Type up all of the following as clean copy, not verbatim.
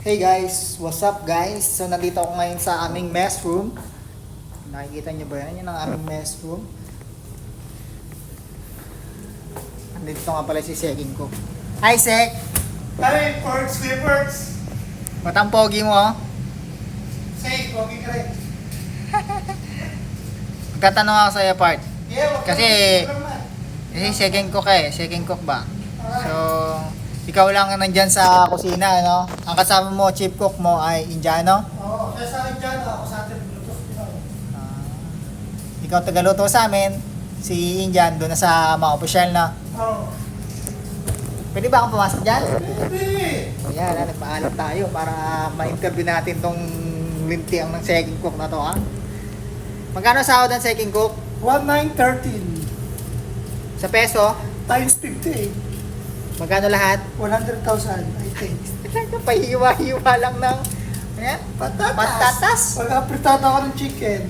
Hey guys, what's up guys? So nandito ako ngayon sa aming mess room. Nakikita niyo ba yan? Yan ang aming mess room. Nandito nga pala si Seking ko. Hi Sek! Hey, Perks, Clippers! Batang pogi mo oh. Say, pogi ka rin. Magtatanong ako sa'yo part. Yeah, wag Kasi- ka naman. Kasi Seking cook eh. Seking cook ba? So, ikaw lang ang nandyan sa kusina, ano? Ang kasama mo, chief cook mo ay Indiano. Oo, kaya sa akin dyan, ako sa atin, Bluetooth. Ikaw tagaluto sa amin. Si Indian doon na sa mga opisyal na. Oo. Pwede ba akong pumasok dyan? Hindi! So yan, nagpaalam tayo para ma-interview natin tong lintiang ng second cook na to, ha? Magkano sahod ng second cook? 1913 Sa peso? times 58. Magkano lahat? 100,000, I think. Pahiwa-hiwa lang ng ayan, patatas. Pag-apritada ako ng chicken.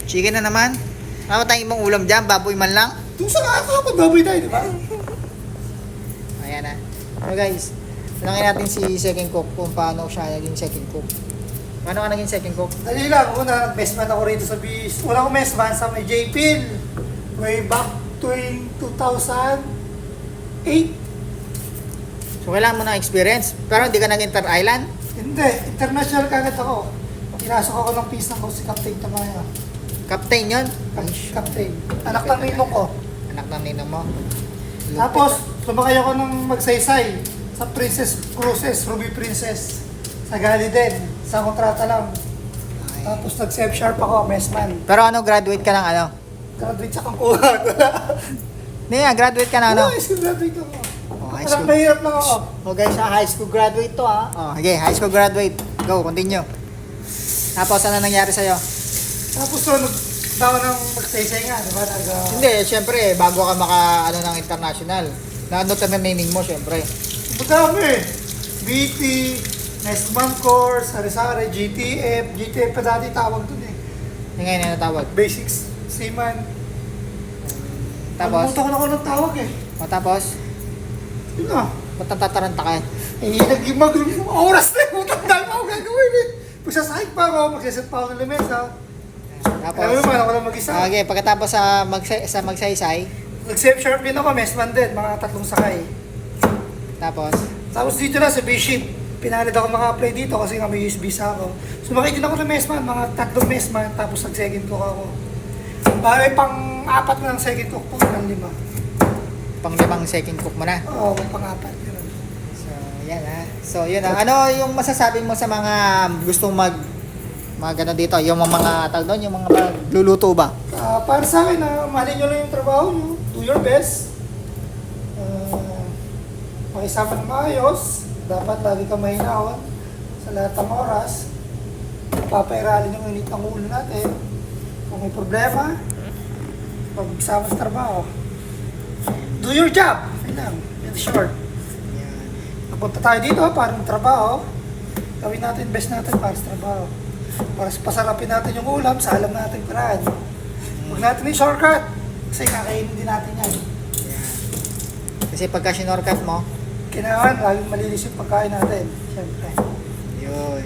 Chicken na naman. Ano tayong ibang ulam dyan? Baboy man lang? Doon sa kakapag baboy tayo, di ba? Ayan na. So guys, tanongin natin si second cook kung paano siya naging second cook. Paano ka naging second cook? Dali lang, una, messman ako rito sa bis. Una ko messman sa may JPIL. Way back to 2008. So kailangan mo ng experience. Pero hindi ka nag-inter-island? Hindi, international kagad ako. Pinasok ako ng peace ng si Captain Tamaya. Captain yun? Captain. Anak ng ninong ko. Anak ng ninong mo. Tapos, sumakay ako ng magsaysay sa Princess Cruises, Ruby Princess. Sa Gali din. Sa kontrata lang. Tapos nag-F sharp ako, messman. Pero ano, graduate ka ng ano? Graduate sa Kangkuhan. Hindi nga, graduate ka ng ano? High school graduate ako. Oh, high Alam, school. mahirap lang ako. Oh guys, high school graduate to ha. Oh, okay, high school graduate. Go, continue. Tapos ano nangyari sa'yo? Tapos sunod daw ng magsaysay nga, di ba? Hindi, syempre, bago ka maka, ano, ng international. Na ano tayo naming mo, syempre. Madami. BT, Nestman Course, Sari-Sari, GTF pa dati tawag dun eh. Yung ngayon na natawag. Basics, Seaman. Tapos, Nakalimutan ko na ako ng tawag eh. o tapos, Yun na. ba't natataranta ka? Eh, nag-mag oras na yung utang dahil ako gagawin eh. Magsasahig pa ako, magsaset pa ako ng lamesa. Tapos, Alam mo naman, ako lang mag-isa. okay, pagkatapos sa, magsaysay, Nag-safe sharp din ako, messman din, mga 3 sakay. tapos, Tapos dito na sa B-ship, pinalit ako maka-apply dito kasi nga may USB sa ako. Sumakay din ako ng messman, mga 3 messman, tapos nag-second cook ako. Bale, pang-4 na ng second cook po, ng 5. pang-limang second cook mo na. Oo, pang-4. Ganun. So, yan ha. So, yun ha. Ano yung masasabi mo sa mga gustong ano dito, yung mga tag doon, yung mga magluluto ba? Para sa akin, mahalin nyo lang yung trabaho nyo. Do your best. Makisama ng maayos. Dapat lagi ka mahinahon sa lahat ng oras. Papairalin yung init ng ulo natin. Kung may problema, pagsama sa trabaho. Do your job. Ayun lang. In short. Yan. Napunta tayo dito para magtrabaho. Gawin natin best natin para sa trabaho. Para pasarapin natin yung ulam sa alam natin paraan. Huwag natin yung shortcut. Kasi kakainin din natin yan. Yan. Kasi pagka sinorkat mo, Kailangan laging malinis yung pagkain natin. Siyempre. yun.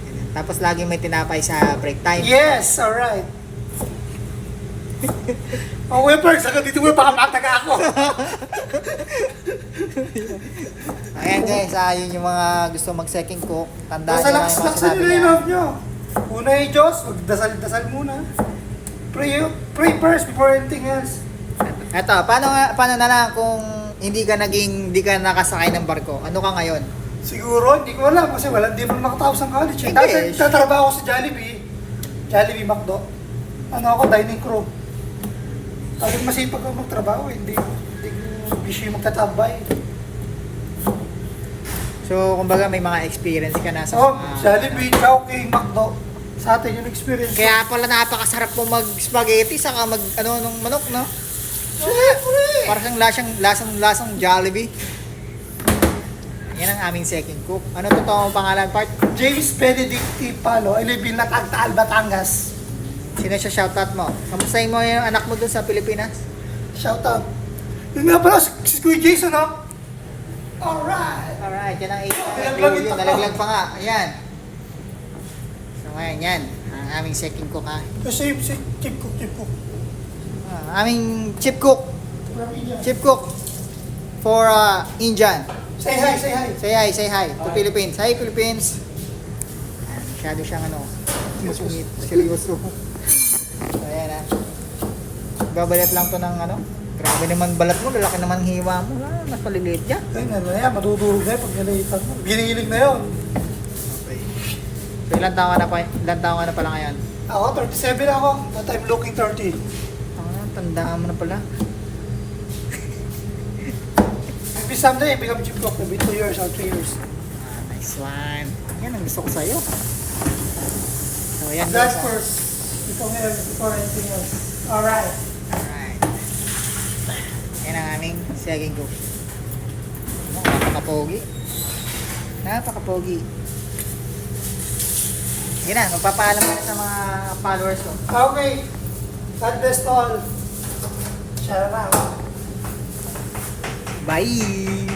Ganyan. Tapos lagi may tinapay sa break time. Yes! Alright. Oh, Webers, hanggang dito mo baka makataga ako. Ayan guys, yun yung mga gusto mag second cook. Tandaan Basta nyo lang yung mga laksan sinabi nyo na yung niya. love nyo. Una yung Diyos, magdasal-dasal muna. Pray first before anything else. Eto, paano na lang kung hindi ka nakasakay ng barko? Ano ka ngayon? Siguro, hindi ko alam kasi hindi mo nakatapos ng college. Hindi. Dati tatrabaho ako sa Jollibee McDo. Ano ako, dining crew. Talagang masipag ako magtrabaho, hindi ko busy magtatabay. So, kumbaga may mga experience ka na sa Oh, mga... Jollibee, Chowking, McDo. Sa atin yung experience. Kaya pala napakasarap mo mag-spaghetti saka nung manok, no? Siyempre! Parang lasang Jollibee. Yan ang aming second cook. Ano totoong pangalan, part? James Benedict T. Palo, I live in Natagtaal, Batangas. Sino siya shoutout mo? Kamustahin mo yung anak mo dun sa Pilipinas? Shout out. Yun nga pala, si Kuya Jason, no? Alright! Alright, yan ang 8. Nalaglag ito. Nalaglag pa nga. Ayan. So ngayon, yan. Ang aming second cook ha. Kasi si chip cook. Aming chip cook. From India. Chip cook for Indian. Say hi, say hi. Say hi to Philippines. Hi Philippines. Ayan, masyado siyang masungit. Seryoso. So ayan ha. Babalat lang to ng Grabe naman balat mo, lalaki naman ang hiwa mo. Mas maliliit yan. Ay, ano na yan, madudurog na yan pag nilaitan mo. Ginigilig na yun. So ilan taon ka na pala ngayon? Ako, 37 ako. That I'm looking 30. Tandaan mo na pala. Maybe someday, I become chip cook. Maybe 2 years or 3 years. Nice one. Yan ang gusto ko sa'yo. So yan. That's guys, first. Before anything else. Alright. Alright. Yan ang aming second cook. Napaka-pogi. Napaka-pogi. Yan na, magpapaalam ka na sa mga followers ko. Okay. God bless to all. Share na. Bye!